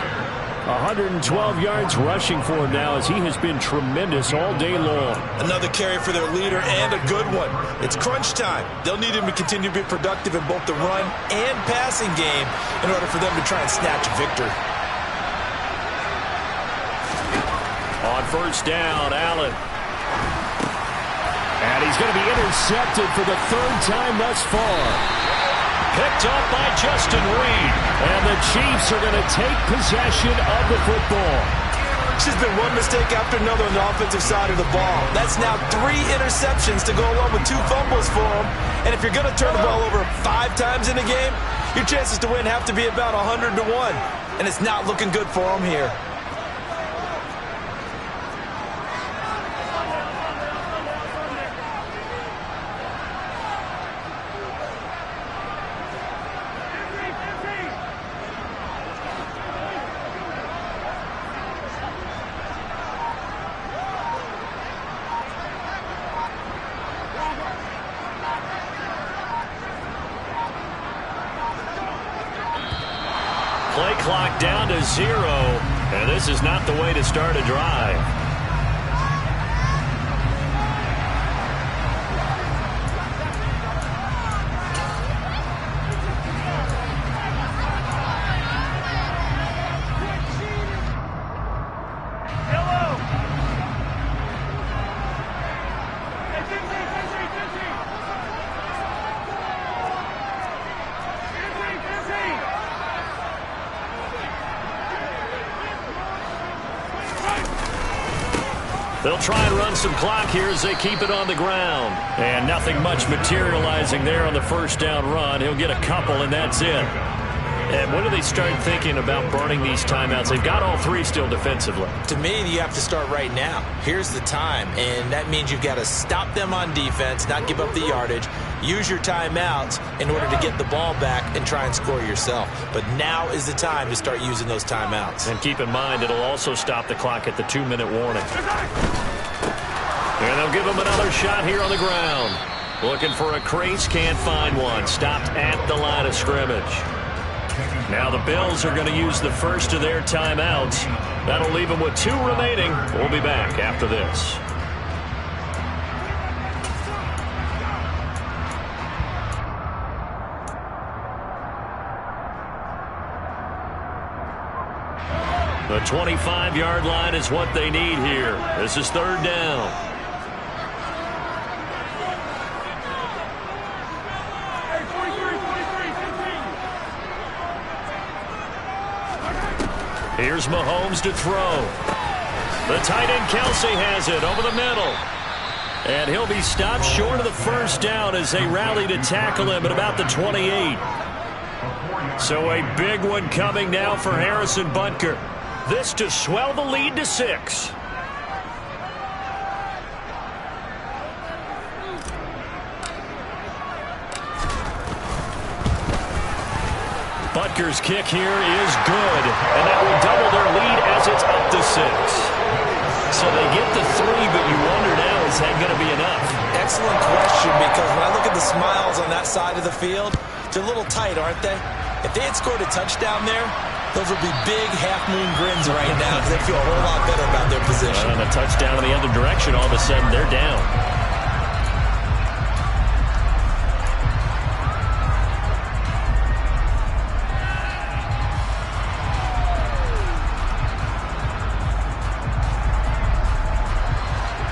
112 yards rushing for him now as he has been tremendous all day long. Another carry for their leader and a good one. It's crunch time. They'll need him to continue to be productive in both the run and passing game in order for them to try and snatch a victory. On 1st down, Allen. And he's going to be intercepted for the 3rd time thus far. Picked up by Justin Reed. And the Chiefs are going to take possession of the football. It's just been one mistake after another on the offensive side of the ball. That's now 3 interceptions to go along with 2 fumbles for him. And if you're going to turn the ball over 5 times in a game, your chances to win have to be about 100 to 1. And it's not looking good for him here. Play clock down to 0, and this is not the way to start a drive. They'll try and run some clock here as they keep it on the ground. And nothing much materializing there on the first down run. He'll get a couple, and that's it. And when do they start thinking about burning these timeouts? They've got all three still defensively. To me, you have to start right now. Here's the time, and that means you've got to stop them on defense, not give up the yardage, use your timeouts in order to get the ball back and try and score yourself. But now is the time to start using those timeouts. And keep in mind, it'll also stop the clock at the 2-minute warning. And they'll give him another shot here on the ground. Looking for a crease, can't find one. Stopped at the line of scrimmage. Now the Bills are going to use the first of their timeouts. That'll leave them with 2 remaining. We'll be back after this. The 25-yard line is what they need here. This is 3rd down. Here's Mahomes to throw. The tight end Kelsey has it over the middle. And he'll be stopped short of the first down as they rally to tackle him at about the 28. So a big one coming now for Harrison Butker. This to swell the lead to 6. Butker's kick here is good, and that will double their lead as it's up to 6. So they get the 3, but you wonder now, is that going to be enough? Excellent question, because when I look at the smiles on that side of the field, they're a little tight, aren't they? If they had scored a touchdown there, those would be big half-moon grins right now because they feel a whole lot better about their position. And a touchdown in the other direction, all of a sudden they're down.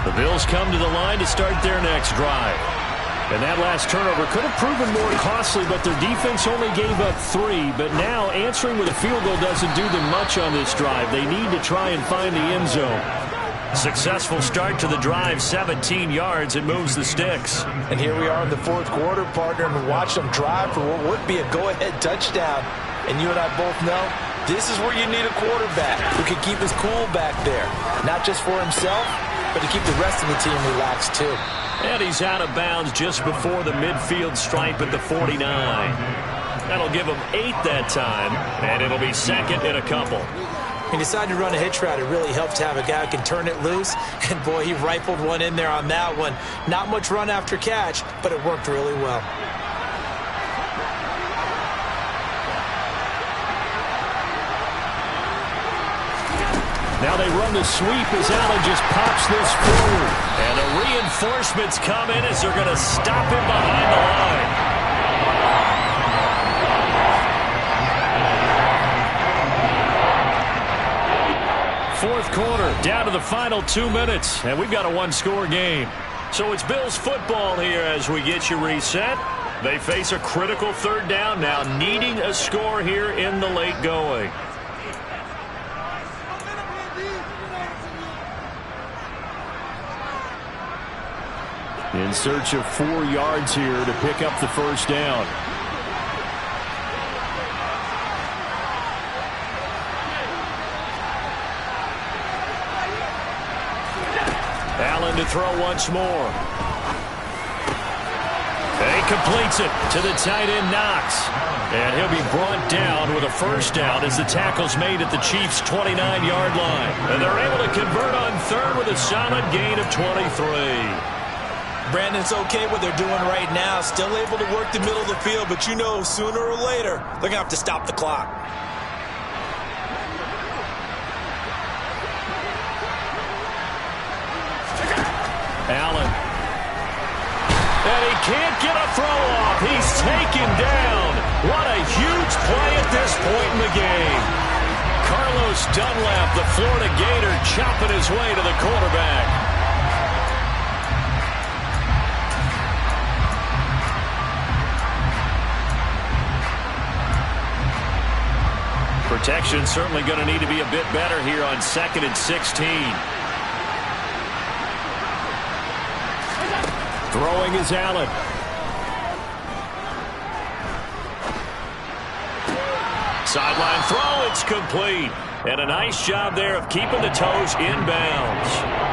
The Bills come to the line to start their next drive. And that last turnover could have proven more costly, but their defense only gave up 3. But now answering with a field goal doesn't do them much on this drive. They need to try and find the end zone. Successful start to the drive, 17 yards. It moves the sticks. And here we are in the 4th quarter, partner, and watch them drive for what would be a go-ahead touchdown. And you and I both know this is where you need a quarterback who can keep his cool back there. Not just for himself, but to keep the rest of the team relaxed too. And he's out of bounds just before the midfield stripe at the 49. That'll give him 8 that time, and it'll be 2nd and a couple. He decided to run a hitch route. It really helps to have a guy who can turn it loose. And, boy, he rifled one in there on that one. Not much run after catch, but it worked really well. Now they run the sweep as Allen just pops this forward. And the reinforcements come in as they're going to stop him behind the line. Fourth quarter, down to the final 2 minutes, and we've got a 1-score game. So it's Bills football here as we get you reset. They face a critical 3rd down now, needing a score here in the late going. In search of 4 yards here to pick up the first down. Allen to throw once more. He completes it to the tight end Knox. And he'll be brought down with a first down as the tackle's made at the Chiefs' 29-yard line. And they're able to convert on 3rd with a solid gain of 23. Brandon, it's okay what they're doing right now. Still able to work the middle of the field, but you know sooner or later they're going to have to stop the clock. Allen. And he can't get a throw off. He's taken down. What a huge play at this point in the game. Carlos Dunlap, the Florida Gator, chopping his way to the quarterback. Protection certainly going to need to be a bit better here on 2nd and 16. Throwing is Allen. Sideline throw, it's complete. And a nice job there of keeping the toes inbounds.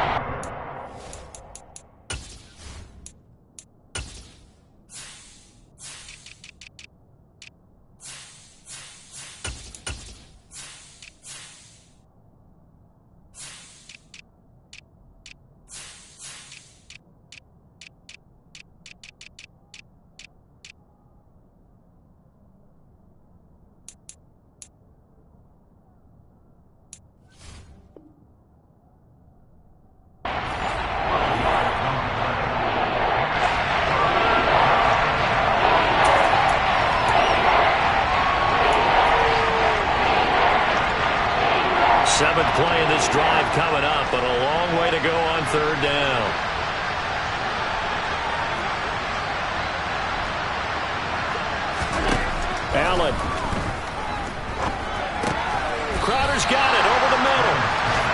Seventh play of this drive coming up, but a long way to go on third down. Allen. Crowder's got it over the middle.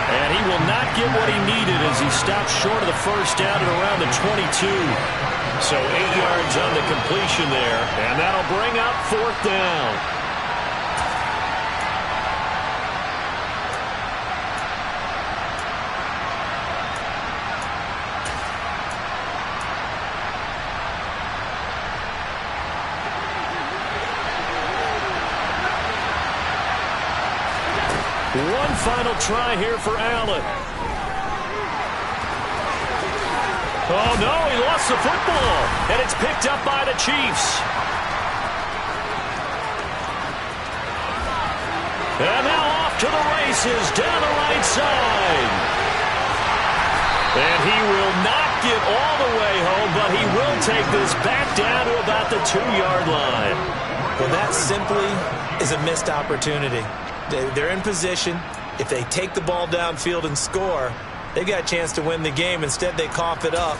And he will not get what he needed as he stopped short of the first down at around the 22. So 8 yards on the completion there, and that'll bring up fourth down. One final try here for Allen. Oh, no, he lost the football, and it's picked up by the Chiefs. And now off to the races down the right side. And he will not get all the way home, but he will take this back down to about the 2-yard line. Well, that simply is a missed opportunity. They're in position. If they take the ball downfield and score, they've got a chance to win the game. Instead, they cough it up.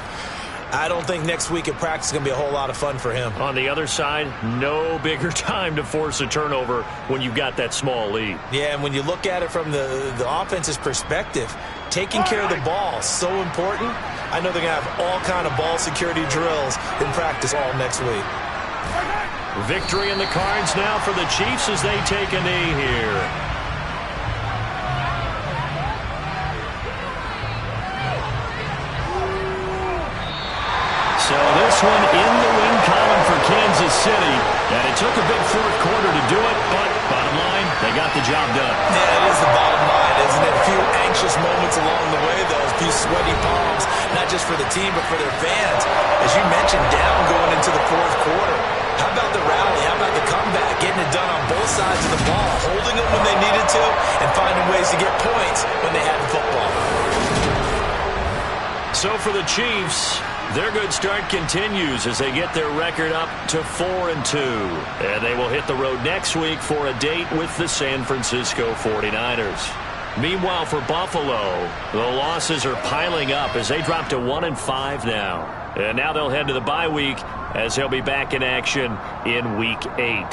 I don't think next week at practice is going to be a whole lot of fun for him. On the other side, no bigger time to force a turnover when you've got that small lead. Yeah, and when you look at it from the offense's perspective, taking care of the ball is so important. I know they're going to have all kind of ball security drills in practice all next week. Victory in the cards now for the Chiefs as they take a knee here. So this one in the win column for Kansas City. And it took a big fourth quarter to do it, but bottom line, they got the job done. Yeah, it is the bottom line, isn't it? A few anxious moments along the way, though. A few sweaty palms, not just for the team, but for their fans. As you mentioned, down going into the fourth quarter. How about the rally? How about the comeback? Getting it done on both sides of the ball, holding them when they needed to, and finding ways to get points when they had the football. So for the Chiefs, their good start continues as they get their record up to 4-2. And they will hit the road next week for a date with the San Francisco 49ers. Meanwhile, for Buffalo, the losses are piling up as they drop to 1-5 now. And now they'll head to the bye week as they'll be back in action in Week 8.